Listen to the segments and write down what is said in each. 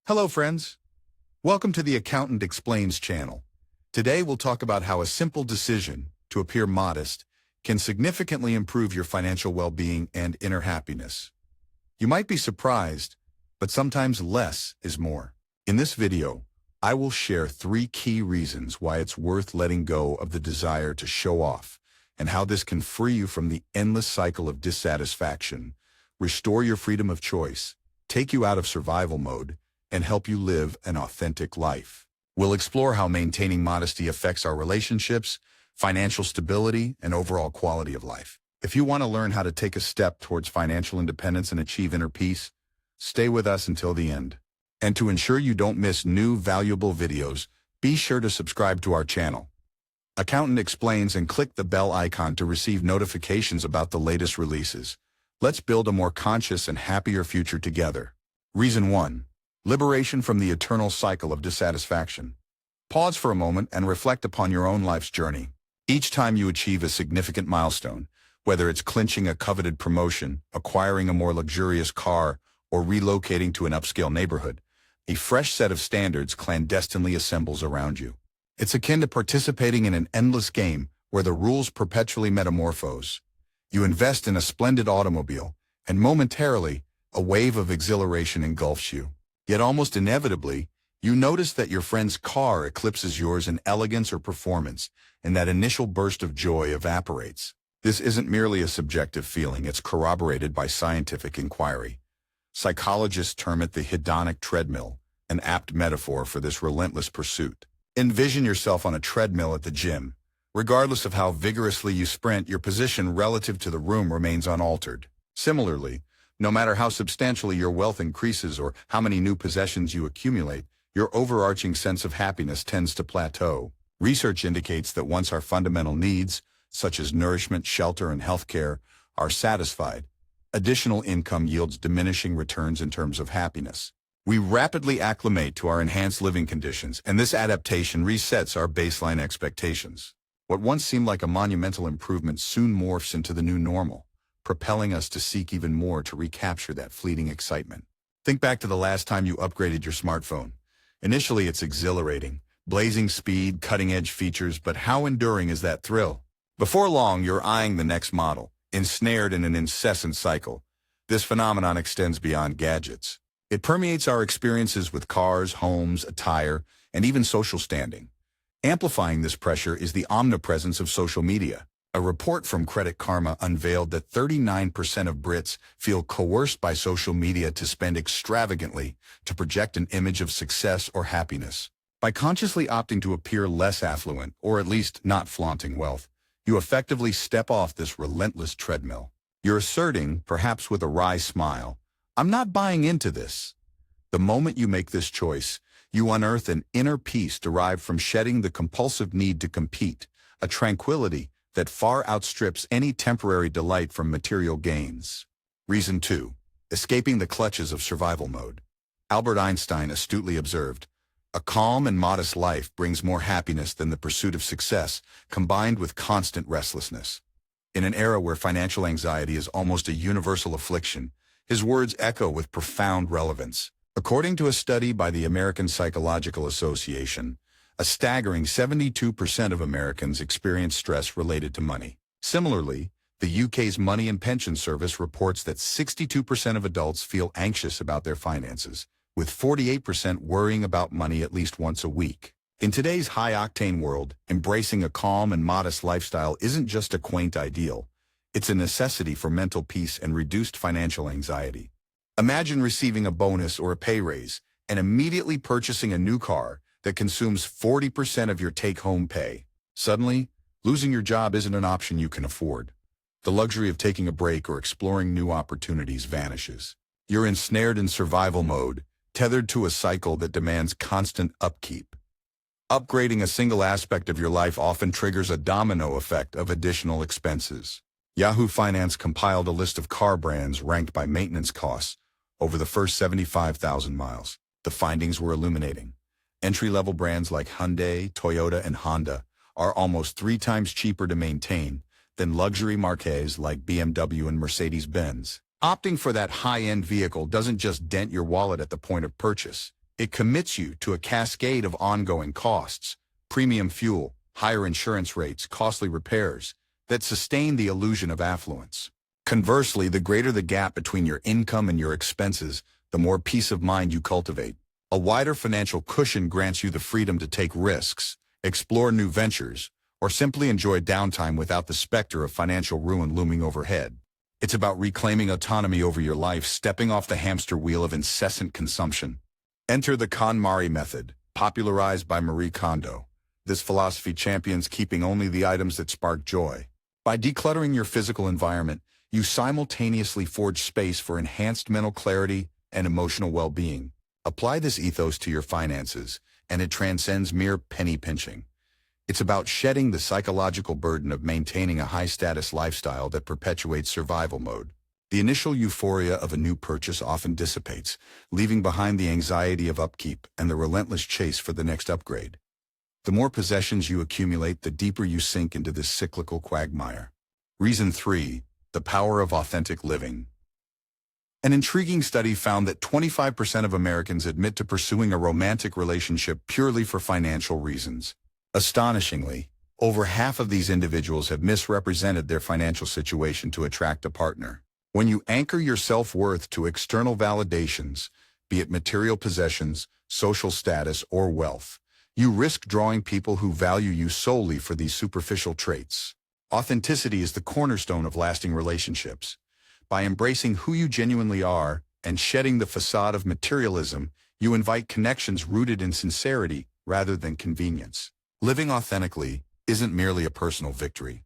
Hello, friends. Welcome to the Accountant Explains channel. Today we'll talk about how a simple decision to appear modest can significantly improve your financial well-being and inner happiness. You might be surprised, but sometimes less is more. In this video, I will share 3 key reasons why it's worth letting go of the desire to show off and how this can free you from the endless cycle of dissatisfaction, restore your freedom of choice, take you out of survival mode, and help you live an authentic life. We'll explore how maintaining modesty affects our relationships, financial stability, and overall quality of life. If you want to learn how to take a step towards financial independence and achieve inner peace, stay with us until the end. And to ensure you don't miss new valuable videos, be sure to subscribe to our channel. Accountant Explains and click the bell icon to receive notifications about the latest releases. Let's build a more conscious and happier future together. Reason 1. Liberation from the eternal cycle of dissatisfaction. Pause for a moment and reflect upon your own life's journey. Each time you achieve a significant milestone, whether it's clinching a coveted promotion, acquiring a more luxurious car, or relocating to an upscale neighborhood, a fresh set of standards clandestinely assembles around you. It's akin to participating in an endless game where the rules perpetually metamorphose. You invest in a splendid automobile, and momentarily, a wave of exhilaration engulfs you. Yet almost inevitably, you notice that your friend's car eclipses yours in elegance or performance, and that initial burst of joy evaporates. This isn't merely a subjective feeling, it's corroborated by scientific inquiry. Psychologists term it the hedonic treadmill, an apt metaphor for this relentless pursuit. Envision yourself on a treadmill at the gym. Regardless of how vigorously you sprint, your position relative to the room remains unaltered. Similarly, no matter how substantially your wealth increases or how many new possessions you accumulate, your overarching sense of happiness tends to plateau. Research indicates that once our fundamental needs, such as nourishment, shelter, and healthcare, are satisfied, additional income yields diminishing returns in terms of happiness. We rapidly acclimate to our enhanced living conditions, and this adaptation resets our baseline expectations. What once seemed like a monumental improvement soon morphs into the new normal, propelling us to seek even more to recapture that fleeting excitement. Think back to the last time you upgraded your smartphone. Initially, it's exhilarating, blazing speed, cutting-edge features, but how enduring is that thrill? Before long, you're eyeing the next model, ensnared in an incessant cycle. This phenomenon extends beyond gadgets. It permeates our experiences with cars, homes, attire, and even social standing. Amplifying this pressure is the omnipresence of social media. A report from Credit Karma unveiled that 39% of Brits feel coerced by social media to spend extravagantly to project an image of success or happiness. By consciously opting to appear less affluent, or at least not flaunting wealth, you effectively step off this relentless treadmill. You're asserting, perhaps with a wry smile, "I'm not buying into this." The moment you make this choice, you unearth an inner peace derived from shedding the compulsive need to compete, a tranquility that far outstrips any temporary delight from material gains. Reason 2. Escaping the clutches of survival mode. Albert Einstein astutely observed, "A calm and modest life brings more happiness than the pursuit of success, combined with constant restlessness." In an era where financial anxiety is almost a universal affliction, his words echo with profound relevance. According to a study by the American Psychological Association, a staggering 72% of Americans experience stress related to money. Similarly, the UK's Money and Pension Service reports that 62% of adults feel anxious about their finances, with 48% worrying about money at least once a week. In today's high-octane world, embracing a calm and modest lifestyle isn't just a quaint ideal. It's a necessity for mental peace and reduced financial anxiety. Imagine receiving a bonus or a pay raise and immediately purchasing a new car that consumes 40% of your take-home pay. Suddenly, losing your job isn't an option you can afford. The luxury of taking a break or exploring new opportunities vanishes. You're ensnared in survival mode, tethered to a cycle that demands constant upkeep. Upgrading a single aspect of your life often triggers a domino effect of additional expenses. Yahoo Finance compiled a list of car brands ranked by maintenance costs over the first 75,000 miles. The findings were illuminating. Entry-level brands like Hyundai, Toyota, and Honda are almost 3 times cheaper to maintain than luxury marques like BMW and Mercedes-Benz. Opting for that high-end vehicle doesn't just dent your wallet at the point of purchase. It commits you to a cascade of ongoing costs, premium fuel, higher insurance rates, costly repairs, that sustain the illusion of affluence. Conversely, the greater the gap between your income and your expenses, the more peace of mind you cultivate. A wider financial cushion grants you the freedom to take risks, explore new ventures, or simply enjoy downtime without the specter of financial ruin looming overhead. It's about reclaiming autonomy over your life, stepping off the hamster wheel of incessant consumption. Enter the KonMari method, popularized by Marie Kondo. This philosophy champions keeping only the items that spark joy. By decluttering your physical environment, you simultaneously forge space for enhanced mental clarity and emotional well-being. Apply this ethos to your finances, and it transcends mere penny pinching. It's about shedding the psychological burden of maintaining a high-status lifestyle that perpetuates survival mode. The initial euphoria of a new purchase often dissipates, leaving behind the anxiety of upkeep and the relentless chase for the next upgrade. The more possessions you accumulate, the deeper you sink into this cyclical quagmire. Reason 3. The power of authentic living. An intriguing study found that 25% of Americans admit to pursuing a romantic relationship purely for financial reasons. Astonishingly, over half of these individuals have misrepresented their financial situation to attract a partner. When you anchor your self-worth to external validations, be it material possessions, social status, or wealth, you risk drawing people who value you solely for these superficial traits. Authenticity is the cornerstone of lasting relationships. By embracing who you genuinely are and shedding the facade of materialism, you invite connections rooted in sincerity rather than convenience. Living authentically isn't merely a personal victory.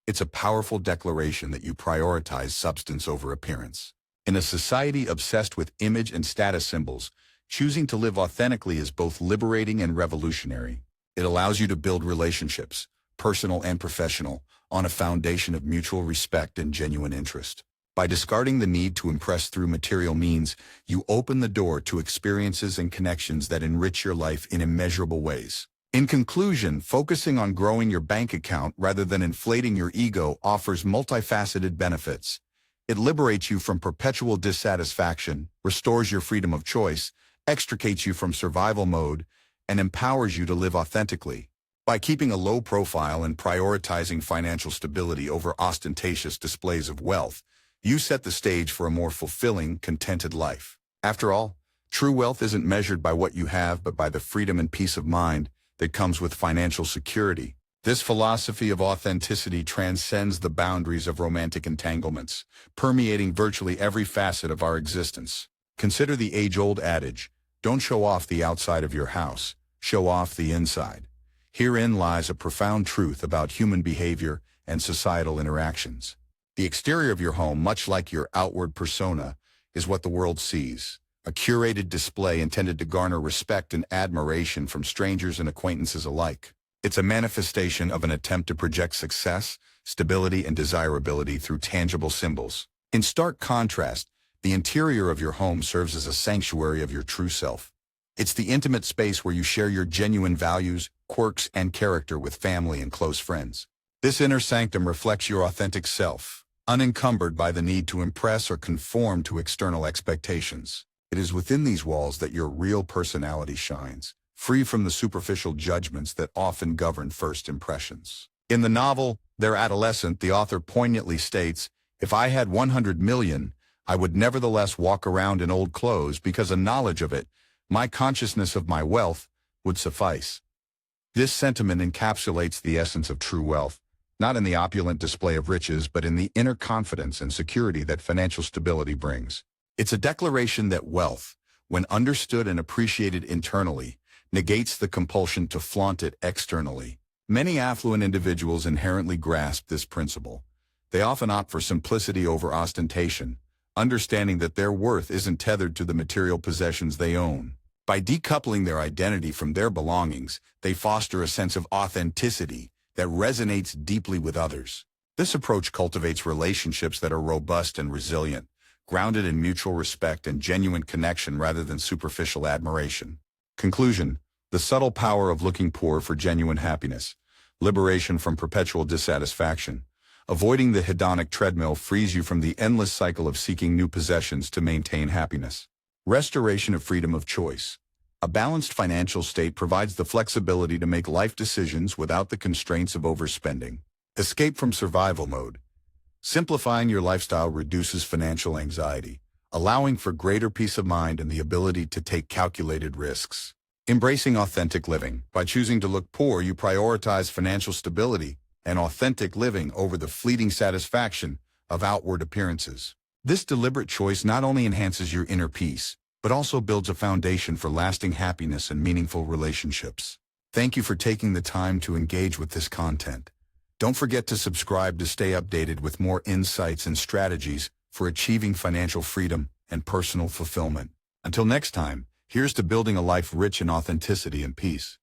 It's a powerful declaration that you prioritize substance over appearance. In a society obsessed with image and status symbols, choosing to live authentically is both liberating and revolutionary. It allows you to build relationships, personal and professional, on a foundation of mutual respect and genuine interest. By discarding the need to impress through material means, you open the door to experiences and connections that enrich your life in immeasurable ways. In conclusion, focusing on growing your bank account rather than inflating your ego offers multifaceted benefits. It liberates you from perpetual dissatisfaction, restores your freedom of choice, extricates you from survival mode, and empowers you to live authentically. By keeping a low profile and prioritizing financial stability over ostentatious displays of wealth, you set the stage for a more fulfilling, contented life. After all, true wealth isn't measured by what you have, but by the freedom and peace of mind that comes with financial security. This philosophy of authenticity transcends the boundaries of romantic entanglements, permeating virtually every facet of our existence. Consider the age-old adage, don't show off the outside of your house, show off the inside. Herein lies a profound truth about human behavior and societal interactions. The exterior of your home, much like your outward persona, is what the world sees. A curated display intended to garner respect and admiration from strangers and acquaintances alike. It's a manifestation of an attempt to project success, stability, and desirability through tangible symbols. In stark contrast, the interior of your home serves as a sanctuary of your true self. It's the intimate space where you share your genuine values, quirks, and character with family and close friends. This inner sanctum reflects your authentic self, unencumbered by the need to impress or conform to external expectations. It is within these walls that your real personality shines, free from the superficial judgments that often govern first impressions. In the novel, Their Adolescent, the author poignantly states, "If I had 100 million, I would nevertheless walk around in old clothes because a knowledge of it, my consciousness of my wealth, would suffice." This sentiment encapsulates the essence of true wealth, not in the opulent display of riches, but in the inner confidence and security that financial stability brings. It's a declaration that wealth, when understood and appreciated internally, negates the compulsion to flaunt it externally. Many affluent individuals inherently grasp this principle. They often opt for simplicity over ostentation, understanding that their worth isn't tethered to the material possessions they own. By decoupling their identity from their belongings, they foster a sense of authenticity that resonates deeply with others. This approach cultivates relationships that are robust and resilient, grounded in mutual respect and genuine connection rather than superficial admiration. Conclusion: the subtle power of looking poor for genuine happiness. Liberation from perpetual dissatisfaction. Avoiding the hedonic treadmill frees you from the endless cycle of seeking new possessions to maintain happiness. Restoration of freedom of choice. A balanced financial state provides the flexibility to make life decisions without the constraints of overspending. Escape from survival mode. Simplifying your lifestyle reduces financial anxiety, allowing for greater peace of mind and the ability to take calculated risks. Embracing authentic living. By choosing to look poor, you prioritize financial stability and authentic living over the fleeting satisfaction of outward appearances. This deliberate choice not only enhances your inner peace, but also builds a foundation for lasting happiness and meaningful relationships. Thank you for taking the time to engage with this content. Don't forget to subscribe to stay updated with more insights and strategies for achieving financial freedom and personal fulfillment. Until next time, here's to building a life rich in authenticity and peace.